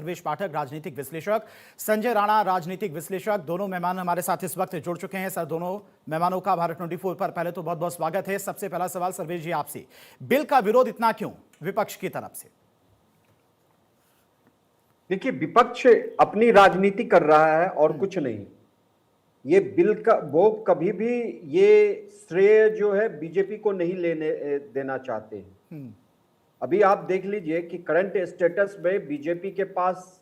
सर्वेश पाठक राजनीतिक विश्लेषक, संजय राणा राजनीतिक विश्लेषक, दोनों मेहमान हमारे साथ इस वक्त जुड़ चुके हैं। सर, दोनों मेहमानों का भारत 24 पर पहले तो बहुत बहुत स्वागत है। सबसे पहला सवाल सर्वेश जी आपसे, बिल का विरोध इतना क्यों विपक्ष की तरफ से? देखिए, विपक्ष अपनी राजनीति कर रहा है और कुछ नहीं। ये बिल का वो कभी भी ये श्रेय जो है बीजेपी को नहीं लेने देना चाहते हैं। अभी आप देख लीजिए कि करंट स्टेटस में बीजेपी के पास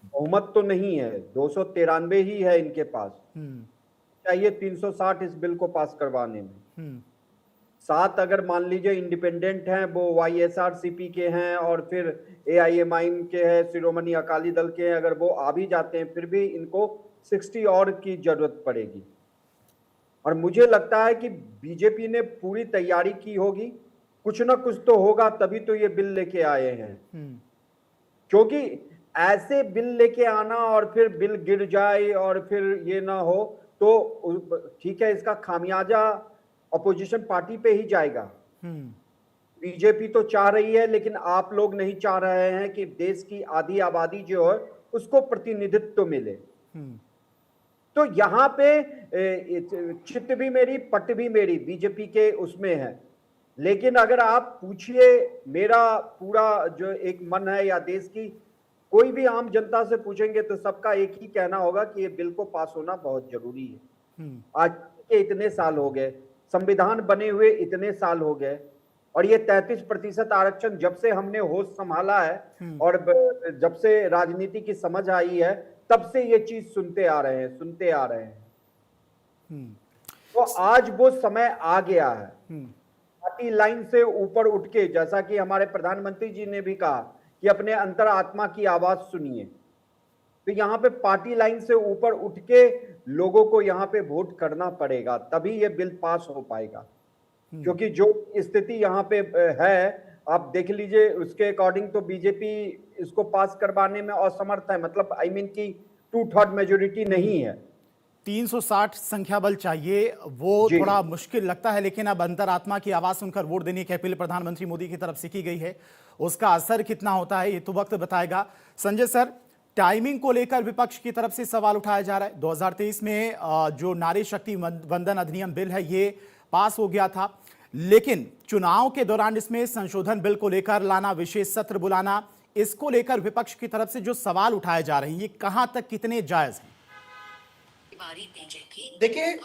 बहुमत तो नहीं है, 293 ही है इनके पास। चाहिए 360 इस बिल को पास करवाने में। 7 अगर मान लीजिए इंडिपेंडेंट हैं, वो वाईएसआरसीपी के हैं और फिर एआईएमआईएम के हैं, शिरोमणि अकाली दल के हैं, अगर वो आ भी जाते हैं फिर भी इनको 60 और की जरूरत पड़ेगी। और मुझे लगता है कि बीजेपी ने पूरी तैयारी की होगी, कुछ ना कुछ तो होगा, तभी तो ये बिल लेके आए हैं। क्योंकि ऐसे बिल लेके आना और फिर बिल गिर जाए और फिर ये ना हो तो ठीक है, इसका खामियाजा अपोजिशन पार्टी पे ही जाएगा। बीजेपी तो चाह रही है, लेकिन आप लोग नहीं चाह रहे हैं कि देश की आधी आबादी जो है उसको प्रतिनिधित्व मिले। तो यहाँ पे चित्त भी मेरी पट भी मेरी बीजेपी के उसमें है। लेकिन अगर आप पूछिए, मेरा पूरा जो एक मन है या देश की कोई भी आम जनता से पूछेंगे तो सबका एक ही कहना होगा कि ये बिल को पास होना बहुत जरूरी है। आज के इतने साल हो गए, संविधान बने हुए इतने साल हो गए, और ये 33% आरक्षण जब से हमने होश संभाला है और जब से राजनीति की समझ आई है, तब से ये चीज सुनते आ रहे हैं। तो आज वो समय आ गया है। पार्टी लाइन से ऊपर उठ के, जैसा कि हमारे प्रधानमंत्री जी ने भी कहा कि अपने अंतरात्मा की आवाज सुनिए, तो यहाँ पे पार्टी लाइन से ऊपर उठ के लोगों को यहाँ पे वोट करना पड़ेगा, तभी ये बिल पास हो पाएगा। क्योंकि जो स्थिति यहाँ पे है, आप देख लीजिए, उसके अकॉर्डिंग तो बीजेपी इसको पास करवाने में असमर्थ है। मतलब आई मीन की 2/3 मेजोरिटी नहीं है। 360 संख्या बल चाहिए, वो थोड़ा मुश्किल लगता है। लेकिन अब अंतरात्मा की आवाज सुनकर वोट देने की अपील प्रधानमंत्री मोदी की तरफ से की गई है, उसका असर कितना होता है ये तो वक्त बताएगा। संजय सर, टाइमिंग को लेकर विपक्ष की तरफ से सवाल उठाया जा रहा है। 2023 में जो नारी शक्ति वंदन अधिनियम बिल है ये पास हो गया था, लेकिन चुनाव के दौरान इसमें संशोधन बिल को लेकर लाना, विशेष सत्र बुलाना, इसको लेकर विपक्ष की तरफ से जो सवाल उठाए जा रहे हैं ये कहां तक कितने जायज हैं? देखिए,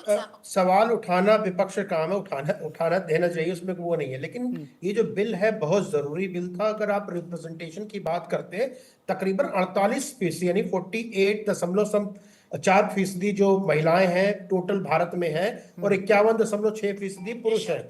सवाल उठाना विपक्ष का काम है, उठाना देना चाहिए, उसमें वो नहीं है। लेकिन ये जो बिल है बहुत जरूरी बिल था। अगर आप रिप्रेजेंटेशन की बात करते हैं, तकरीबन 48% यानी 48.4% जो महिलाएं हैं टोटल भारत में है और 51.6% पुरुष है।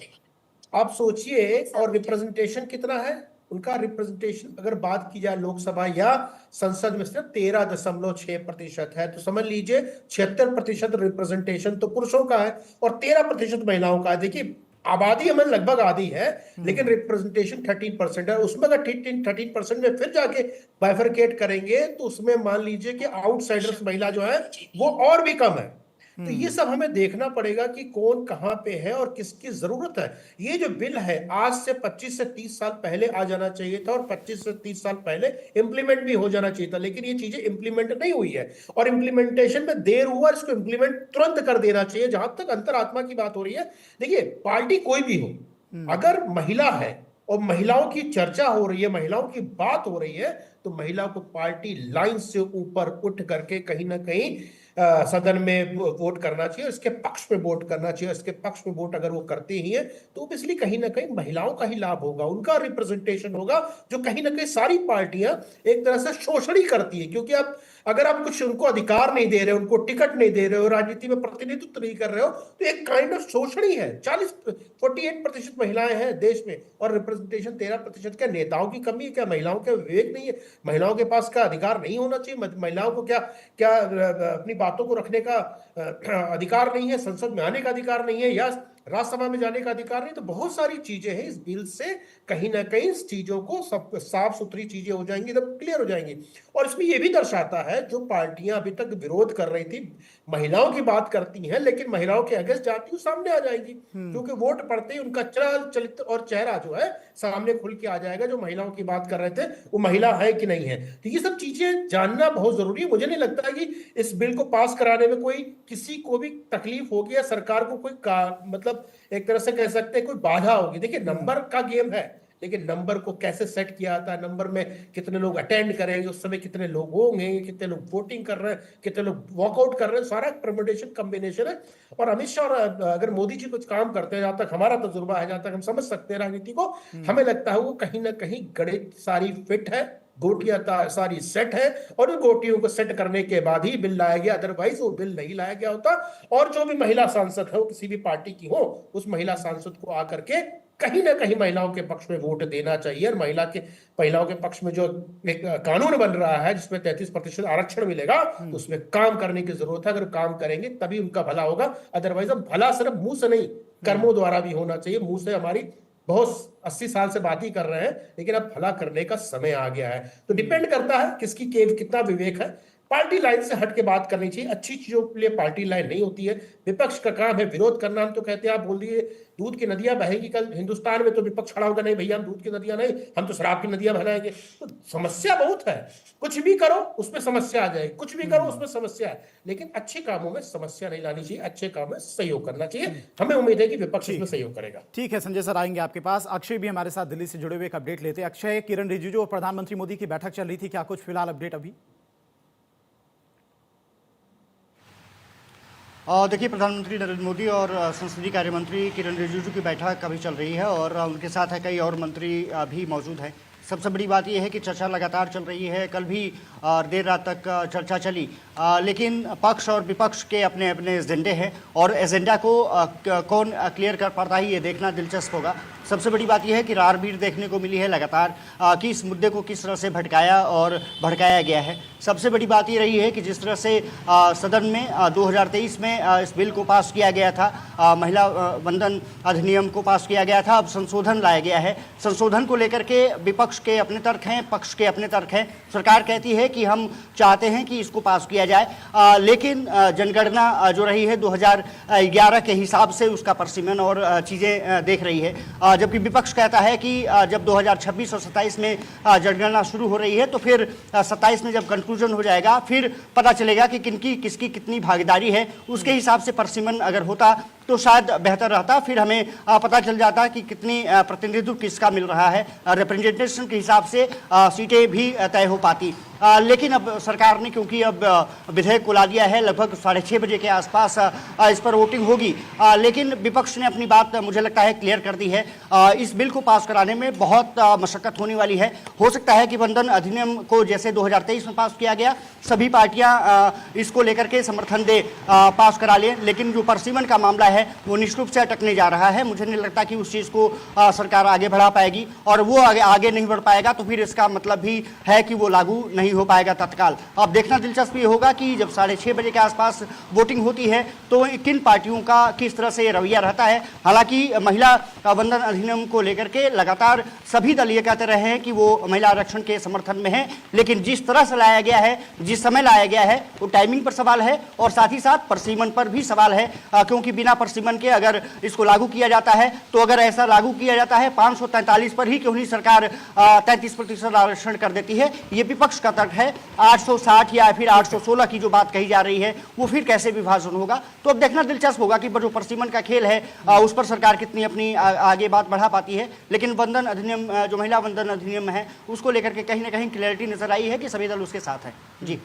आप सोचिए, और रिप्रेजेंटेशन कितना है उनका? रिप्रेजेंटेशन अगर बात की जाए लोकसभा या संसद में सिर्फ 13.6% है, तो समझ लीजिए 76% रिप्रेजेंटेशन तो पुरुषों का है और 13% महिलाओं का है। देखिए, आबादी हमें लगभग आधी है, लेकिन रिप्रेजेंटेशन 13% है। उसमें अगर 13% में फिर जाके बाइफरकेट करेंगे तो उसमें मान लीजिए कि आउटसाइडर्स महिला जो है वो और भी कम है। तो ये सब हमें देखना पड़ेगा कि कौन कहां पे है और किसकी जरूरत है। ये जो बिल है आज से 25 से 30 साल पहले आ जाना चाहिए था और 25 से 30 साल पहले इंप्लीमेंट भी हो जाना चाहिए था, लेकिन ये चीजें इंप्लीमेंट नहीं हुई है और इंप्लीमेंटेशन में देर हुआ। इसको इंप्लीमेंट तुरंत कर देना चाहिए। जहां तक अंतरात्मा की बात हो रही है, देखिए, पार्टी कोई भी हो, अगर महिला है और महिलाओं की चर्चा हो रही है, महिलाओं की बात हो रही है, तो महिला को पार्टी लाइन से ऊपर उठ करके कहीं ना कहीं सदन में वोट करना चाहिए, इसके पक्ष में वोट करना चाहिए। इसके पक्ष में वोट अगर वो करती ही है तो इसलिए कहीं ना कहीं महिलाओं का ही लाभ होगा, उनका रिप्रेजेंटेशन होगा, जो कहीं ना कहीं सारी पार्टियां एक तरह से शोषण ही करती है। क्योंकि आप अगर आप कुछ उनको अधिकार नहीं दे रहे हो, उनको टिकट नहीं दे रहे हो, राजनीति में प्रतिनिधित्व नहीं कर रहे हो, तो एक काइंड ऑफ शोषण ही है। 48% महिलाएं हैं देश में और रिप्रेजेंटेशन 13%। क्या नेताओं की कमी है? क्या महिलाओं का विवेक नहीं है? महिलाओं के पास का अधिकार नहीं होना चाहिए? महिलाओं को क्या अपनी बातों को रखने का अधिकार नहीं है? संसद में आने का अधिकार नहीं है? या राज्यसभा में जाने का अधिकार नहीं। तो बहुत सारी चीजें हैं इस बिल से, कहीं ना कहीं इस चीजों को सब साफ सुथरी चीजें हो जाएंगी, एकदम क्लियर हो जाएंगी। और इसमें यह भी दर्शाता है, जो पार्टियां अभी तक विरोध कर रही थी, महिलाओं की बात करती हैं, लेकिन महिलाओं के अगेंस्ट जाती हूँ सामने आ जाएंगी, क्योंकि वोट पड़ते ही उनका चल चरित्र और चेहरा जो है सामने खुल के आ जाएगा। जो महिलाओं की बात कर रहे थे वो महिला है कि नहीं है। तो ये सब चीजें जानना बहुत जरूरी है। मुझे नहीं लगता कि इस बिल को पास कराने में कोई किसी को भी तकलीफ होगी या सरकार को कोई मतलब एक तरह से कह सकते हैं कोई बाधा होगी। देखिए, नंबर का गेम है, लेकिन नंबर को कैसे सेट किया जाता है, नंबर में कितने लोग अटेंड करेंगे, उस समय कितने लोग होंगे, कितने लोग वोटिंग कर रहे हैं, कितने लोग वॉकआउट कर रहे हैं, सारा परम्यूटेशन कॉम्बिनेशन है। और अमित शाह और अगर मोदी जी कुछ काम करते हैं, जहां तक हमारा तजुर्बा है, जहां तक हम समझ सकते हैं राजनीति को, हमें लगता है वो कहीं ना कहीं गणित सारी फिट है, गोटियां सारी सेट है, और उन गोटियों को सेट करने के बाद ही बिल लाया गया, अदरवाइज वो बिल नहीं लाया गया होता। और जो भी महिला सांसद है वो किसी भी पार्टी की हो, उस महिला सांसद को आकर के कहीं ना कहीं महिलाओं के पक्ष में वोट देना चाहिए। और महिलाओं के पक्ष में जो एक कानून बन रहा है जिसमें 33% आरक्षण मिलेगा, तो उसमें काम करने की जरूरत है। अगर काम करेंगे तभी उनका भला होगा, अदरवाइज हम भला सिर्फ मुंह से नहीं, कर्मों द्वारा भी होना चाहिए। मुंह से हमारी बहुत 80 साल से बात ही कर रहे हैं, लेकिन अब भला करने का समय आ गया है। तो डिपेंड करता है किसकी कितना विवेक है। पार्टी लाइन से हट के बात करनी चाहिए। अच्छी चीजों के लिए पार्टी लाइन नहीं होती है। विपक्ष का काम है विरोध करना। हम तो कहते हैं, आप बोल दिए दूध की नदियां बहेंगी कल हिंदुस्तान में, तो विपक्ष खड़ा होगा, नहीं भैया हम दूध की नदियां नहीं, हम तो शराब की नदियां बहाएंगे। तो समस्या बहुत है। कुछ भी करो उसमें समस्या आ जाएगी, कुछ भी करो उसमें समस्या है, लेकिन अच्छे कामों में समस्या नहीं लानी चाहिए, अच्छे काम में सहयोग करना चाहिए। हमें उम्मीद है कि विपक्ष इसमें सहयोग करेगा। ठीक है संजय सर, आएंगे आपके पास। अक्षय भी हमारे साथ दिल्ली से जुड़े हुए एक अपडेट लेते हैं। अक्षय, किरण रिजिजू और प्रधानमंत्री मोदी की बैठक चल रही थी, क्या कुछ फिलहाल अपडेट अभी? देखिए, प्रधानमंत्री नरेंद्र मोदी और संसदीय कार्य मंत्री किरण रिजिजू की बैठक अभी चल रही है और उनके साथ कई और मंत्री भी मौजूद हैं। सबसे बड़ी बात यह है कि चर्चा लगातार चल रही है। कल भी देर रात तक चर्चा चली, लेकिन पक्ष और विपक्ष के अपने अपने एजेंडे हैं और एजेंडा को कौन क्लियर कर पाता है ये देखना दिलचस्प होगा। सबसे बड़ी बात यह है कि रार-बीर देखने को मिली है लगातार कि इस मुद्दे को किस तरह से भटकाया और भड़काया गया है। सबसे बड़ी बात ये रही है कि जिस तरह से सदन में 2023 में इस बिल को पास किया गया था, महिला वंदन अधिनियम को पास किया गया था, अब संशोधन लाया गया है। संशोधन को लेकर के विपक्ष के अपने तर्क हैं, पक्ष के अपने तर्क हैं। सरकार कहती है कि हम चाहते हैं कि इसको पास किया जाए, लेकिन जनगणना जो रही है 2011 के हिसाब से उसका परिसीमन और चीज़ें देख रही है, जबकि विपक्ष कहता है कि जब 2026 और 27 में जनगणना शुरू हो रही है तो फिर 27 में जब कंक्लूजन हो जाएगा फिर पता चलेगा कि किसकी कितनी भागीदारी है। उसके हिसाब से परिसीमन अगर होता तो शायद बेहतर रहता, फिर हमें पता चल जाता कि कितनी प्रतिनिधित्व किसका मिल रहा है, रिप्रेजेंटेशन के हिसाब से सीटें भी तय हो पाती। लेकिन अब सरकार ने, क्योंकि अब विधेयक को ला दिया है, लगभग 6:30 बजे के आसपास इस पर वोटिंग होगी, लेकिन विपक्ष ने अपनी बात मुझे लगता है क्लियर कर दी है। इस बिल को पास कराने में बहुत मशक्कत होने वाली है। हो सकता है कि वंदन अधिनियम को जैसे 2023 में पास किया गया, सभी पार्टियां इसको लेकर के समर्थन दे पास करा लें, लेकिन जो परिसीमन का मामला है वो निश्चित रूप से अटकने जा रहा है। मुझे नहीं लगता कि उस चीज़ को सरकार आगे बढ़ा पाएगी, और वो आगे नहीं बढ़ पाएगा तो फिर इसका मतलब भी है कि वो लागू नहीं हो पाएगा तत्काल। अब देखना दिलचस्प ये होगा कि जब 6:30 बजे के आसपास वोटिंग होती है तो किन पार्टियों का किस तरह से रवैया रहता है। हालांकि महिला वंदन अधिनियम को लेकर के लगातार सभी दल ये कहते रहे हैं कि वो महिला आरक्षण के समर्थन में है, लेकिन जिस तरह से लाया गया है, जिस समय लाया गया है, वो टाइमिंग पर सवाल है और साथ ही साथ परिसीमन पर भी सवाल है, क्योंकि बिना परिसीमन के अगर इसको लागू किया जाता है तो अगर ऐसा लागू किया जाता है 543 पर ही क्यों नहीं सरकार 33% आरक्षण कर देती है। ये विपक्ष का तर्क है। 860 या फिर 816 की जो बात कही जा रही है वो फिर कैसे विभाजन होगा, तो अब देखना दिलचस्प होगा कि जो परिसीमन का खेल है उस पर सरकार कितनी अपनी आगे बात बढ़ा पाती है। लेकिन वंदन अधिनियम, जो महिला वंदन अधिनियम है, उसको लेकर के कहीं ना कहीं क्लैरिटी नजर आई है कि सभी दल उसके साथ हैं। जी।